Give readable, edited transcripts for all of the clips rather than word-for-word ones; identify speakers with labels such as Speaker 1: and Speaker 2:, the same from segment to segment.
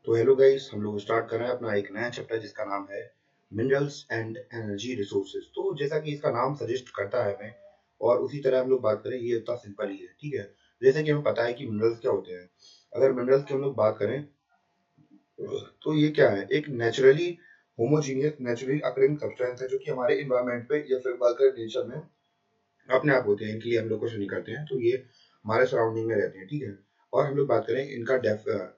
Speaker 1: तो hello guys, हम लोग स्टार्ट कर रहे हैं अपना एक नया चैप्टर जिसका नाम है मिनरल्स एंड एनर्जी रिसोर्सेज। तो जैसा कि इसका नाम सजेस्ट करता है हमें, और उसी तरह हम लोग बात करें, ये उतना सिंपल ही है। ठीक है, जैसे कि हमें पता है कि मिनरल्स क्या होते हैं। अगर मिनरल्स की हम लोग बात करें तो ये क्या है, एक naturally homogeneous naturally occurring substance है जो कि हमारे इन्वायरमेंट पे या फिर बात करें नेचर में अपने आप होते हैं। इनके लिए हम लोग कुछ नहीं करते हैं, तो ये हमारे सराउंडिंग में रहते हैं। ठीक है, और हम लोग बात करें इनका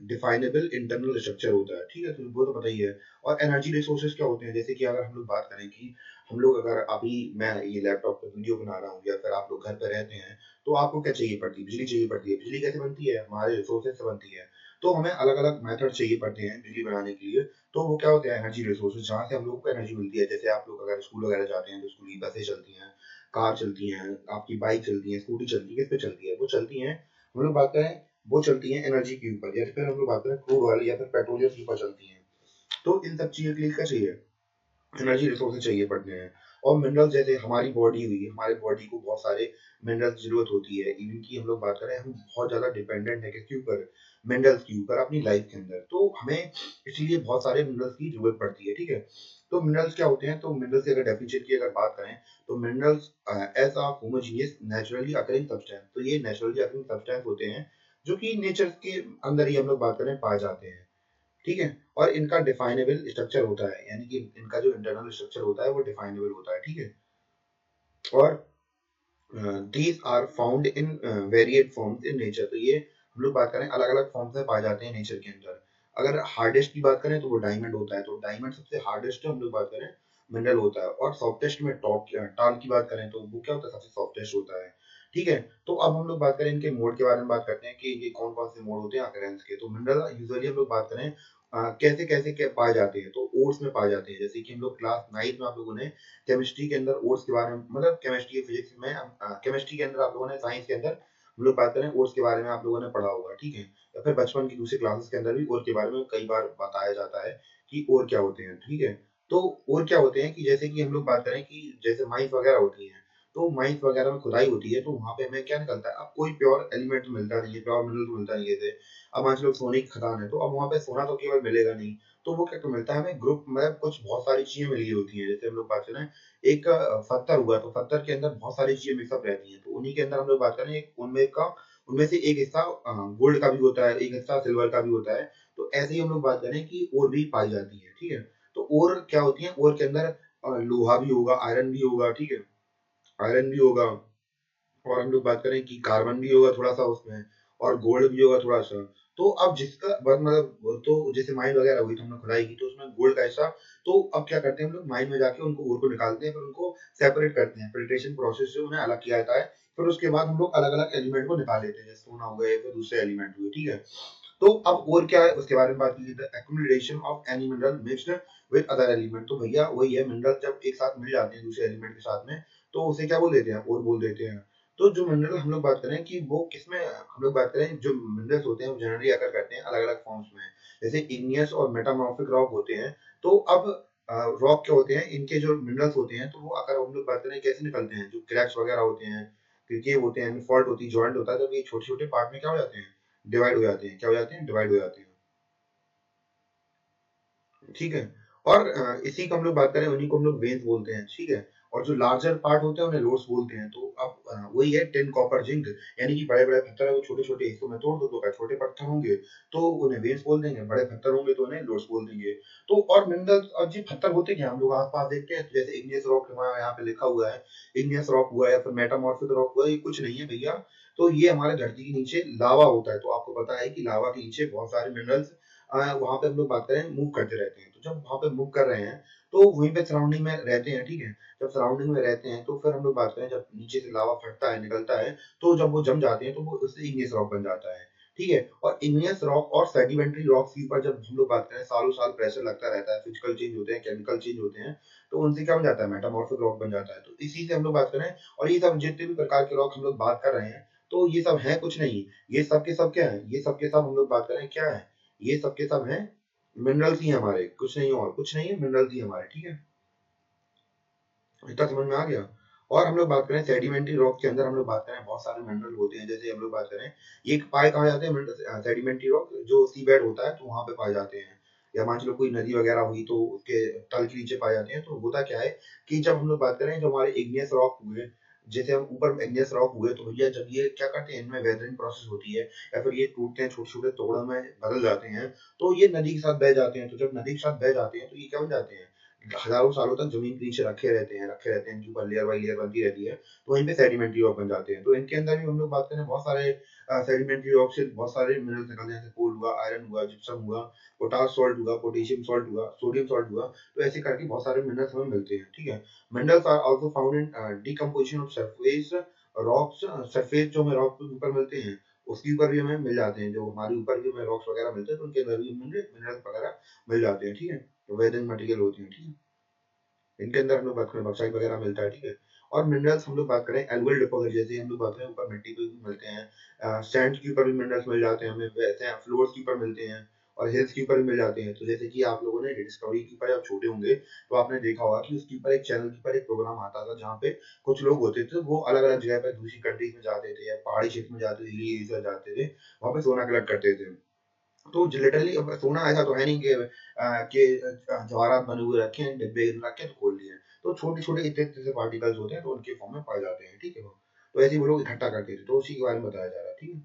Speaker 1: डिफाइनेबल इंटरनल स्ट्रक्चर होता है। ठीक है, तो वो तो पता ही है। और एनर्जी रिसोर्सेज क्या होते हैं, जैसे कि अगर हम लोग बात करें कि हम लोग, अगर अभी मैं ये लैपटॉप पे वीडियो बना रहा हूँ या फिर आप लोग घर पे रहते हैं, तो आपको क्या चाहिए पड़ती है, बिजली चाहिए पड़ती है। बिजली कैसे बनती है, हमारे रिसोर्सेज से बनती है। तो हमें अलग अलग मेथड चाहिए पड़ते हैं बिजली बनाने के लिए। तो वो क्या होते हैं, एनर्जी रिसोर्सेज, जहाँ से हम लोग को एनर्जी मिलती है। जैसे आप लोग अगर स्कूल वगैरह जाते हैं तो स्कूल की बसें चलती हैं, कार चलती हैं, आपकी बाइक चलती है, स्कूटी चलती है। किस पे चलती है, वो चलती हैं, हम लोग बात करें, वो चलती हैं एनर्जी के ऊपर, या फिर हम लोग बात करें क्रूड ऑयल या फिर पेट्रोलियम के ऊपर चलती हैं। तो इन सब चीजों के लिए क्या चाहिए, एनर्जी रिसोर्सेज चाहिए पड़ते हैं। और मिनरल्स, जैसे हमारी बॉडी हुई, हमारे बॉडी को बहुत सारे मिनरल्स की जरूरत होती है। इवन की हम लोग बात करें, हम बहुत ज्यादा डिपेंडेंट है किसके ऊपर, मिनरल्स के ऊपर अपनी लाइफ के अंदर। तो हमें इसलिए बहुत सारे मिनरल्स की जरूरत पड़ती है। ठीक है, तो मिनरल्स क्या होते हैं, तो मिनरल्स की अगर डेफिनेशन की अगर बात करें, तो minerals as a homogeneous naturally occurring substance. तो ये नेचुरली अकरिंग सब्सटेंस होते हैं जो कि नेचर के अंदर ही हम लोग बात करें पाए जाते हैं। ठीक है, और इनका डिफाइनेबल स्ट्रक्चर होता है, यानी कि इनका जो इंटरनल स्ट्रक्चर होता है वो डिफाइनेबल होता है। ठीक है, और these are found in varied forms in nature. तो ये हम लोग बात करें अलग अलग फॉर्म्स में पाए जाते हैं नेचर के अंदर। अगर हार्डेस्ट की बात करें तो वो डायमंड होता है। तो डायमंड सबसे हार्डेस्ट हम लोग बात करें मिनरल होता है। और सॉफ्टेस्ट में टॉप टाल की बात करें तो वो क्या होता है, सबसे सॉफ्टेस्ट होता है। ठीक है, तो अब हम लोग बात करें इनके मोड के बारे में, बात करते हैं कि ये कौन कौन से मोड होते हैं अकरेंस के। तो मिनरल यूजुअली हम लोग बात करें कैसे कैसे पाए जाते हैं, तो ओर्स में पाए जाते हैं। जैसे कि हम लोग क्लास 9 में आप लोगों ने केमिस्ट्री के अंदर ओर्स के बारे में, मतलब केमिस्ट्री फिजिक्स में, केमिस्ट्री के अंदर आप लोगों ने, साइंस के अंदर हम लोग बात करें ओर्स के बारे में, आप लोगों ने पढ़ा होगा। ठीक है, या फिर बचपन की दूसरी क्लासेस के अंदर भी ओर के बारे में कई बार बताया जाता है कि ओर क्या होते हैं। ठीक है, तो ओर क्या होते हैं कि जैसे कि हम लोग बात करें कि जैसे माइंस वगैरह होती हैं, तो माइंस वगैरह में खुदाई होती है, तो वहां पे हमें क्या निकलता है, अब कोई प्योर एलिमेंट मिलता नहीं है, प्योर मिनरल तो मिलता नहीं है। जैसे अब मान लो सोने की खदान है, तो अब वहां पे सोना तो केवल मिलेगा नहीं, तो वो क्या मिलता है हमें, ग्रुप, मतलब कुछ बहुत सारी चीजें मिली होती हैं। जैसे हम लोग बात करें एक पत्थर हुआ, तो पत्थर के अंदर बहुत सारी चीजें मिक्सअप रहती हैं, तो उन्हीं के अंदर हम लोग बात करें एक उनमें से एक हिस्सा गोल्ड का भी होता है, एक हिस्सा सिल्वर का भी होता है। तो ऐसे ही हम लोग बात करें कि और भी पाई जाती है। ठीक है, तो और क्या होती है, और के अंदर लोहा भी होगा, आयरन भी होगा। ठीक है, आयरन भी होगा, और हम लोग बात करें कि कार्बन भी होगा थोड़ा सा उसमें, और गोल्ड भी होगा थोड़ा सा। तो अब जिसका मतलब, तो जैसे माइन वगैरह हुई तो हमने खुदाई की, तो उसमें गोल्ड का हिस्सा, तो अब क्या करते हैं हम लोग, माइन में जाके उनको ओर को निकालते हैं, फिर उनको सेपरेट करते हैं, फिल्ट्रेशन प्रोसेस से उन्हें अलग किया जाता है। फिर उसके बाद हम लोग अलग अलग एलिमेंट को निकाल लेते हैं, जैसे सोना हो गया, फिर दूसरे एलिमेंट हुए। ठीक है, तो अब और क्या है उसके बारे में बात की, accumulation of any mineral mixed with other element. तो भैया वही है, मिनरल जब एक साथ मिल जाते हैं दूसरे एलिमेंट के साथ में, तो उसे क्या बोल देते हैं, और बोल देते हैं। तो जो मिनरल हम लोग बात करें कि वो किसमें, हम लोग बात करें जो मिनरल्स होते हैं वो जनरली अकर करते हैं अलग अलग फॉर्म्स में, जैसे इग्नियस और मेटामॉर्फिक रॉक होते हैं। तो अब रॉक क्या होते हैं, इनके जो मिनरल्स होते हैं, तो वो अगर हम लोग बात करें कैसे निकलते हैं, जो क्रैक्स वगैरह होते हैं, क्योंकि होते हैं, फॉल्ट होती है, जॉइंट होता है, जब ये छोटे छोटे पार्ट में क्या हो जाते हैं, डिवाइड हो जाते हैं। क्या हो जाते हैं, डिवाइड हो जाते हैं। ठीक है, और इसी को हम लोग बात करें, उन्हीं को हम लोग वेन्स बोलते हैं। ठीक है, और जो लार्जर पार्ट होते हैं उन्हें लोड्स बोलते हैं। तो अब वही है टिन कॉपर जिंक, यानी कि बड़े बड़े पत्थर है वो छोटे छोटे हिस्सों में तोड़ दो, तो क्या छोटे पत्थर होंगे तो उन्हें वेन्स बोल देंगे, बड़े पत्थर होंगे तो उन्हें लोड्स बोल देंगे। तो और मिनरल्स और जी पत्थर होते क्या, हम लोग आसपास देखते हैं, तो जैसे इग्नियस रॉक हमारा यहाँ पे लिखा हुआ है, इग्नियस रॉक हुआ या फिर मेटामॉर्फिक रॉक हुआ, ये कुछ नहीं है भैया। तो ये हमारे धरती के नीचे लावा होता है। तो आपको पता है कि लावा के नीचे बहुत सारे मिनरल्स वहां पे हम लोग बात करें मूव करते रहते हैं। तो जब वहां पे मूव कर रहे हैं, तो वहीं पे सराउंडिंग में रहते हैं। ठीक है, जब सराउंडिंग में रहते हैं, तो फिर हम लोग बात करें, जब नीचे से लावा फटता है, निकलता है, तो जब वो जम जाते हैं, तो वो उससे इग्नियस रॉक बन जाता है। ठीक है, और इग्नियस रॉक और सेडिमेंट्री रॉक्स के ऊपर जब हम लोग बात करें, सालों साल प्रेशर लगता रहता है, फिजिकल चेंज होते हैं, केमिकल चेंज होते हैं, तो उनसे क्या बन जाता है, मेटामॉर्फिक रॉक बन जाता है। तो इसी से हम लोग बात करें, और ये सब जितने भी प्रकार के रॉक हम लोग बात कर रहे हैं, तो ये सब है कुछ नहीं, ये सब के सब क्या है, ये सब के सब हम लोग बात करें क्या है, ये सब के सब है मिनरल्स ही हमारे, कुछ नहीं, और कुछ नहीं है, मिनरल्स ही हमारे। ठीक है, इतना समझ में आ गया। और हम लोग बात करें सेडिमेंट्री रॉक के अंदर, हम लोग बात करें बहुत सारे मिनरल होते हैं। जैसे हम लोग बात करें, ये पाए कहाँ जाते हैं सेडिमेंट्री रॉक, जो सी बेड होता है तो वहां पे पाए जाते हैं, या मान चलो कोई नदी वगैरह हुई तो उसके तल के नीचे पाए जाते हैं। तो होता क्या है कि जब हम लोग बात करें जो हमारे इग्नियस रॉक हुए, जैसे हम ऊपर इग्नियस रॉक हुए, तो भैया जब ये क्या करते हैं, इनमें वेदरिंग प्रोसेस होती है या फिर ये टूटते हैं, छोटे छोटे टुकड़ों में बदल जाते हैं, तो ये नदी के साथ बह जाते हैं। तो जब नदी के साथ बह जाते हैं तो ये क्या बन जाते हैं, हजारों सालों तक जमीन के नीचे रखे रहते हैं, इनके ऊपर लेयर बाई लेयर बनती रहती है, तो वहीं पे सेडिमेंट्री रॉक बन जाते हैं। तो इनके अंदर भी हम लोग बात करें बहुत सारे सेडिमेंट्री रॉक से बहुत सारे मिनरल्स निकलते हैं, जैसे कोल हुआ, आयरन हुआ, जिप्सम हुआ, पोटास सॉल्ट हुआ, पोटेशियम सॉल्ट हुआ, सोडियम सॉल्ट हुआ। तो ऐसे करके बहुत सारे मिनरल्स हमें मिलते हैं, ठीक है। Minerals are also found in decomposition of surface rocks. Surface जो हमें रॉक के ऊपर मिलते हैं, उसके ऊपर भी हमें मिल जाते हैं, जो हमारे ऊपर भी हमें रॉक्स वगैरह मिलते हैं, तो उनके अंदर भी हमें मिनरल्स वगैरह मिल जाते हैं, ठीक है। तो वेदरिंग मटेरियल होते हैं, ठीक है। इनके अंदर हम लोग बात करें बॉक्साइट वगैरह मिलता है, ठीक है। और मिनरल्स हम लोग बात करें एल्युअल डिपॉजिट, जैसे हम लोग बात करें ऊपर मिट्टी पे भी मिलते हैं, सैंड के ऊपर भी मिनरल्स मिल जाते हैं हमें, वैसे फ्लोर्स के ऊपर मिलते हैं और हिल्स के ऊपर भी मिल जाते हैं। तो जैसे कि आप लोगों ने डिस्कवरी के ऊपर जब छोटे होंगे तो आपने देखा होगा कि उसके ऊपर एक चैनल के ऊपर एक प्रोग्राम आता था, जहाँ पे कुछ लोग होते थे, वो अलग अलग जगह पे दूसरी कंट्रीज में जाते थे या पहाड़ी क्षेत्र में जाते थे, हिली एरिया जाते थे, वहाँ पे सोना कलेक्ट करते थे। तो लिटरली अब सोना ऐसा तो है नहीं कि जवाहरात बने हुए रखे हैं, डिब्बे में रखे हैं तो खोल लिए। तो छोटे छोटे इतने इतने से पार्टिकल्स होते हैं, तो उनके फॉर्म में पाए जाते हैं, ठीक है। तो ऐसे ही वो लोग इकट्ठा करते थे, तो उसी के बारे में बताया जा रहा है, ठीक है।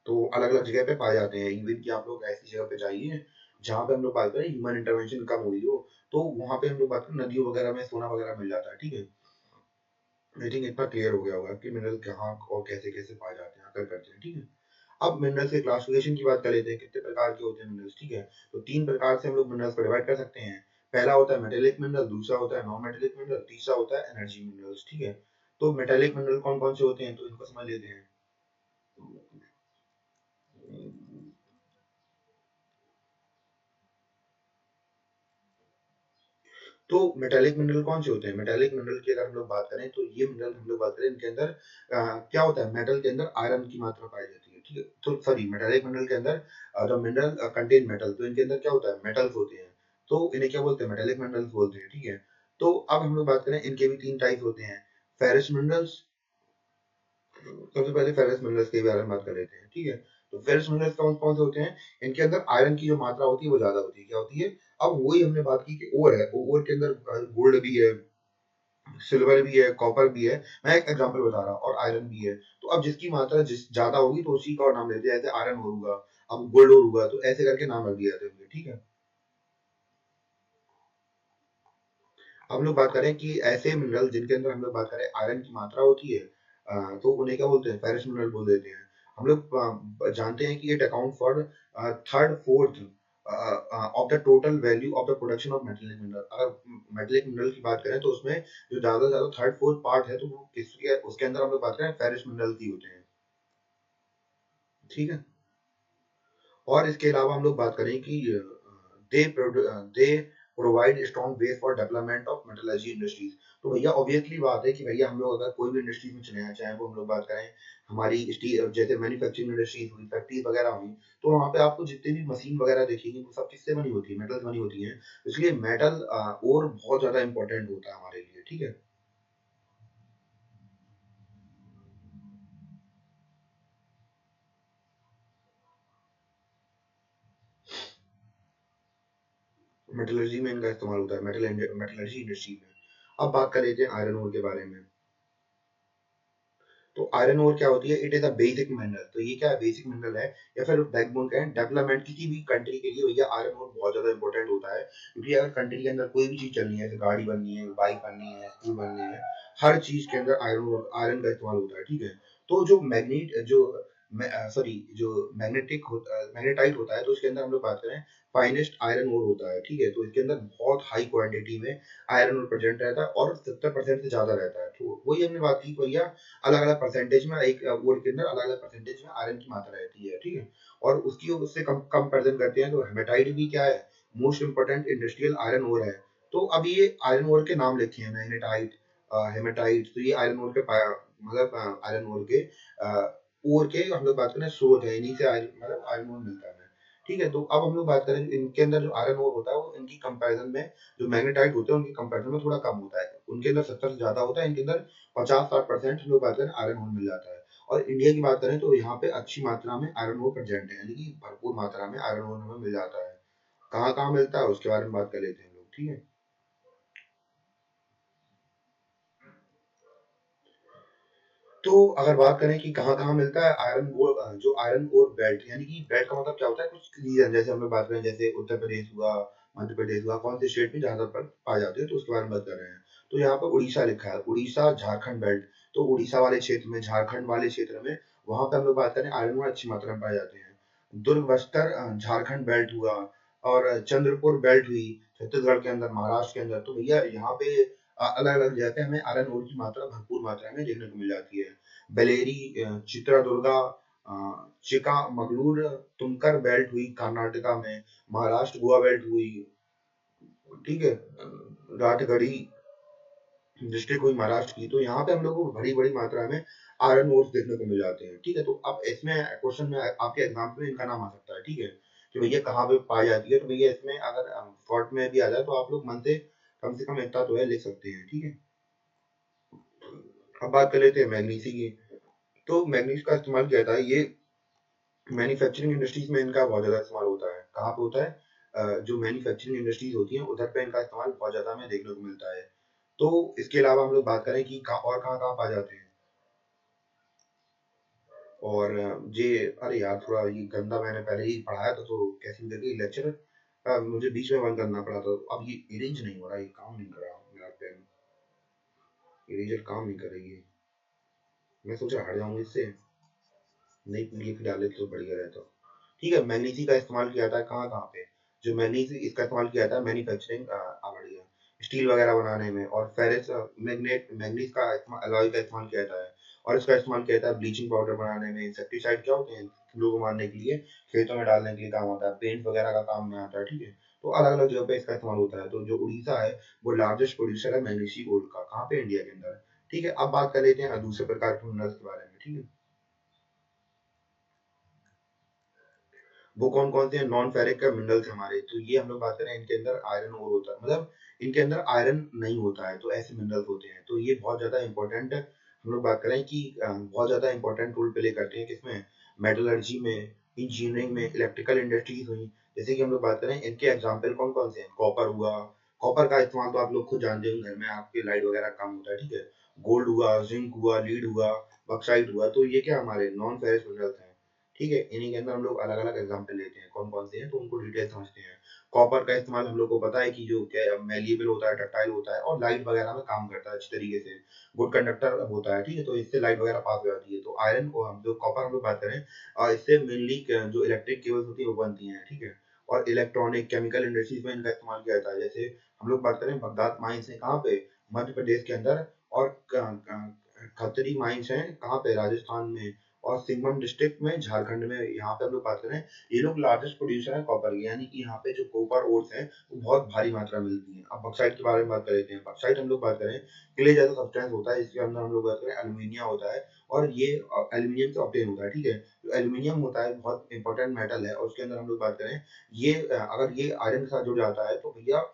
Speaker 1: तो अलग अलग जगह पे पाए जाते हैं। इवन कि आप लोग ऐसी जगह पे जाइए जहाँ पे हम लोग बात करें ह्यूमन इंटरवेंशन कम हुई हो, तो वहां पे हम लोग बात करें नदियों वगैरह में सोना वगैरह मिल जाता है, ठीक है। आई थिंक इतना क्लियर हो गया होगा कि मिनरल कहाँ और कैसे कैसे पाए जाते हैं, आकर करते हैं, ठीक है। अब मिनरल्स के क्लासिफिकेशन की बात कर लेते हैं, कितने प्रकार के होते हैं मिनरल्स, ठीक है। तो तीन प्रकार से हम लोग मिनरल्स को डिवाइड कर सकते हैं। पहला होता है मेटेलिक मिनरल, दूसरा होता है नॉन मेटेलिक मिनरल, तीसरा होता है एनर्जी मिनरल्स, ठीक है। तो मेटेलिक मिनरल कौन कौन से होते हैं, तो इनको समझ लेते हैं। तो मेटेलिक मिनरल कौन से होते हैं, मेटेलिक मिनरल की अगर हम लोग बात करें, तो ये मिनरल हम लोग बात करें, इनके अंदर क्या होता है, मेटल के अंदर आयरन की मात्रा पाई जाती है, ठीक है। तो सॉरी, मेटेलिक मिनरल के अंदर द मिनरल कंटेन मेटल, तो इनके अंदर क्या होता है, मेटल्स होते हैं, तो इन्हें क्या बोलते हैं, मेटेलिक मिनरल्स बोलते हैं, ठीक है। तो अब हम लोग बात करें, इनके भी तीन टाइप होते हैं, फेरस मिनरल्स। सबसे पहले फेरस मिनरल्स के बारे में बात कर लेते हैं, ठीक है। तो फेरस मिनरल्स कौन कौन से होते हैं, इनके अंदर आयरन की जो मात्रा होती है वो ज्यादा होती है, क्या होती है। अब वही हमने बात की कि ओर है, ओर के अंदर गोल्ड भी है, सिल्वर भी है, कॉपर भी है, मैं एक एग्जांपल बता रहा हूँ, और आयरन भी है। तो अब जिसकी मात्रा जिस ज्यादा होगी तो उसी का और नाम लेते हैं, जैसे आयरन और होगा, अब गोल्ड और होगा, तो ऐसे करके नाम रख दिए जाते हैं, ठीक है। हम लोग बात करें कि ऐसे मिनरल जिनके अंदर हम लोग बात करें आयरन की मात्रा होती है, तो उन्हें क्या बोलते हैं, फेरस मिनरल बोल देते हैं। हम लोग जानते हैं कि it account for third fourth of the total value of the production of metallic mineral. अगर मेटेलिक मिनरल की बात करें तो उसमें जो ज्यादा से ज्यादा थर्ड फोर्थ पार्ट है, तो वो किसके, उसके अंदर हम लोग बात करें फेरस मिनरल की होते हैं, ठीक है। और इसके अलावा हम लोग बात करें कि they they provide strong base for development of metallurgy industries. तो भैया ऑब्वियसली बात है कि भैया हम लोग अगर कोई भी इंडस्ट्री में चले जाएं, चाहे वो हम लोग बात करें हमारी स्टील, जैसे मैन्युफैक्चरिंग इंडस्ट्रीज हुई, फैक्ट्रीज वगैरह हुई, तो वहाँ पे आपको जितनी भी मशीन वगैरह देखेंगे वो सब किससे बनी होती है, मेटल बनी होती है। इसलिए मेटल और बहुत ज्यादा इंपॉर्टेंट होता है हमारे लिए, ठीक है। मेटलर्जी में इनका इस्तेमाल होता है, मेटलर्जी इंडस्ट्री में। अब बात कर लेते हैं आयरन ओर के बारे में। तो आयरन ओर क्या होती है, it is a basic mineral. तो ये क्या है, बेसिक मिनरल है या फिर बैकबोन का है डेवलपमेंट किसी भी कंट्री के लिए। भैया आयरन ओर बहुत ज्यादा इंपॉर्टेंट होता है, क्योंकि अगर कंट्री के अंदर कोई भी चीज चलनी है, जैसे गाड़ी बननी है, बाइक बननी है, स्कूल बननी है, हर चीज के अंदर आयरन का इस्तेमाल होता है, ठीक है। तो जो मैग्नेट जो सॉरी जो मैग्नेटाइट होता है, तो उसके अंदर हम लोग बात करें फाइनेस्ट आयरन ओर होता है, ठीक है। तो इसके अंदर बहुत हाई क्वांटिटी में आयरन ओर प्रेजेंट रहता है, और 70% से ज्यादा रहता है। तो वही हमने बात की भैया, अलग अलग परसेंटेज में एक वोट के अंदर अलग अलग परसेंटेज में आयरन की मात्रा रहती है, ठीक है। और उसकी उससे कम कंपेरिजन करते हैं, तो हेमेटाइट भी क्या है, most important industrial iron ore है। तो अब ये आयरन ओर के नाम लिखे हैं, मैग्नेटाइट, हेमेटाइट, तो ये आयरन ओर के मतलब आयरन ओर के ओर के हम लोग बात करें स्रोत है, इन्हीं से आयरन मतलब आयरन ओर मिलता है, ठीक है, तो अब हम लोग बात करें इनके अंदर जो आयरन ओर होता है वो इनकी कंपैरिजन में जो मैग्नेटाइट होते हैं उनकी कंपैरिजन में थोड़ा कम होता है। उनके अंदर 70 से ज्यादा होता है, इनके अंदर 50-60% हम लोग बात करें आयरन ओर मिल जाता है। और इंडिया की बात करें तो यहाँ पे अच्छी मात्रा में आयरन ओर प्रेजेंट है, यानी कि भरपूर मात्रा में आयरन ओर हमें मिल जाता है। कहाँ कहाँ मिलता है उसके बारे में बात कर लेते हैं हम लोग, ठीक है। तो अगर बात करें कि कहाँ-कहाँ मिलता है आयरन ओर, जो आयरन ओर बेल्ट, यानी कि बेल्ट का मतलब क्या होता है, कुछ रीजन जैसे हम लोग बात करें जैसे उत्तर प्रदेश हुआ, मध्य प्रदेश हुआ, कौन से स्टेट में ज्यादा पर पाए जाते हैं तो उसके बारे में बात कर रहे हैं। तो यहाँ पर उड़ीसा लिखा है, उड़ीसा झारखंड बेल्ट। तो उड़ीसा वाले क्षेत्र में, झारखंड वाले क्षेत्र में, वहां पे हम लोग बात करें आयरन ओर अच्छी मात्रा में पाए जाते हैं। दुर्ग बस्तर झारखंड बेल्ट हुआ, और चंद्रपुर बेल्ट हुई छत्तीसगढ़ के अंदर, महाराष्ट्र के अंदर। तो भैया यहाँ पे अलग अलग जगह पे हमें आयरन ओर की मात्रा भरपूर मात्रा में देखने को मिल जाती है। बेलेरी, चित्रादुर्गा, चिकामगलूर, तुमकर बेल्ट हुई कर्नाटका में, महाराष्ट्र गोवा बेल्ट हुई, ठीक है, राठगढ़ी डिस्ट्रिक्ट हुई महाराष्ट्र की। तो यहाँ पे हम लोग को बड़ी बड़ी मात्रा में आयरन ओर्स देखने को मिल जाते हैं, ठीक है। तो अब इसमें क्वेश्चन में आपके एग्जाम में इनका नाम आ सकता है, ठीक है, कि भैया कहाँ पे पाई जाती है। तो भैया इसमें अगर शॉर्ट में भी आ जाए तो आप लोग मन से कम इतना तो है लिख सकते हैं, ठीक है। अब बात कर लेते हैं मैग्नीसी की। तो मैग्नीज का इस्तेमाल किया जाता है, ये मैन्युफैक्चरिंग इंडस्ट्रीज में इनका बहुत ज्यादा इस्तेमाल होता है। कहाँ पे होता है? जो मैन्युफैक्चरिंग इंडस्ट्रीज होती हैं उधर पे इनका इस्तेमाल बहुत ज्यादा हमें देखने को मिलता है। तो इसके अलावा हम लोग बात करें कि और कहाँ कहाँ पाए जाते हैं। और ये, अरे यार थोड़ा ये गंदा मैंने पहले ही पढ़ाया था तो कैसी भी करके लेक्चर मुझे बीच में बंद करना पड़ा। तो अब ये इरेंज नहीं हो रहा, ये काम नहीं कर रहा मेरा पेन, इरेजर काम नहीं कर रही है। मैं सोच रहा हट जाऊंगी इससे, नहीं पीडीएफ डाले तो बढ़िया रहता। ठीक है, मैग्नीसी का इस्तेमाल किया जाता है कहाँ कहाँ पे। जो मैग्नीसी इसका इस्तेमाल किया जाता है मैन्युफैक्चरिंग, बढ़िया, स्टील वगैरह बनाने में। और फेरस मैग्नेट मैग्नीज का अलॉय का इस्तेमाल किया जाता है। और इसका इस्तेमाल किया जाता है ब्लीचिंग पाउडर बनाने में। इंसेक्टिसाइड क्या होते हैं, कीड़ों को मारने के लिए खेतों में डालने के लिए काम आता है। पेंट वगैरह का काम में आता है, ठीक है। तो अलग अलग जगह पे इसका इस्तेमाल होता है। तो जो उड़ीसा है वो लार्जेस्ट प्रोड्यूसर है मैग्नीसी गोल्ड का, कहाँ पे, इंडिया के अंदर। ठीक है, अब बात कर लेते हैं दूसरे प्रकार के मिनरल्स के बारे में, ठीक है। वो कौन कौन से नॉन फेरिक मिनरल्स हमारे। तो ये हम लोग बात करें इनके अंदर आयरन और होता है, मतलब इनके अंदर आयरन नहीं होता है, तो ऐसे मिनरल्स होते हैं। तो ये बहुत ज्यादा इंपॉर्टेंट, हम लोग बात करें कि बहुत ज्यादा इंपॉर्टेंट रोल प्ले करते हैं किसमें, मेटलर्जी में, इंजीनियरिंग में, इलेक्ट्रिकल इंडस्ट्रीज हुई। जैसे कि हम लोग बात करें इनके एग्जाम्पल कौन कौन से हैं, कॉपर हुआ। कॉपर का इस्तेमाल तो आप लोग खुद जानते होंगे, घर में आपके लाइट वगैरह काम होता है, ठीक है। गोल्ड हुआ, जिंक हुआ, लीड हुआ, बक्साइट हुआ। तो ये क्या हमारे नॉन फेरस मिनरल्स हैं, ठीक है। इन्हीं के अंदर हम लोग अलग अलग एग्जाम्पल लेते हैं कौन कौन से हैं, तो उनको डिटेल समझते हैं। कॉपर का इस्तेमाल हम लोग को पता है कि जो क्या मेलिएबल होता है, डक्टाइल होता है, और लाइट वगैरह में काम करता है अच्छी तरीके से, गुड कंडक्टर होता है, ठीक है। तो इससे लाइट वगैरह पास हो जाती है। तो आयरन को हम जो कॉपर हम लोग बात करें, इससे मेनली जो इलेक्ट्रिक केबल्स होती है वो बनती हैं, ठीक है। और इलेक्ट्रॉनिक केमिकल इंडस्ट्रीज में इनका इस्तेमाल किया जाता है। जैसे हम लोग बात करें बगदाद माइंस है कहाँ पे, मध्य प्रदेश के अंदर। और खतरी माइंस है कहाँ पे, राजस्थान में। और सिंगभूम डिस्ट्रिक्ट में, झारखंड में। यहाँ पे हम लोग बात करें, ये लोग लार्जेस्ट प्रोड्यूसर है कॉपर के, यानी कि यहाँ पे जो कॉपर ओर्स है वो बहुत भारी मात्रा में मिलती है। अब बक्साइट के बारे में बात कर लेते हैं। बक्साइट हम लोग बात करें, क्ले जैसा सब्सटेंस होता है, इसके अंदर हम लोग बात करें एल्यूमिनियम होता है। और ये एल्यूमिनियम से ऑब्टेन होता है, ठीक है। जो एल्यूमिनियम होता है बहुत इंपॉर्टेंट मेटल है, और उसके अंदर हम लोग बात करें, ये अगर ये आयरन के साथ जुड़ जाता है तो भैया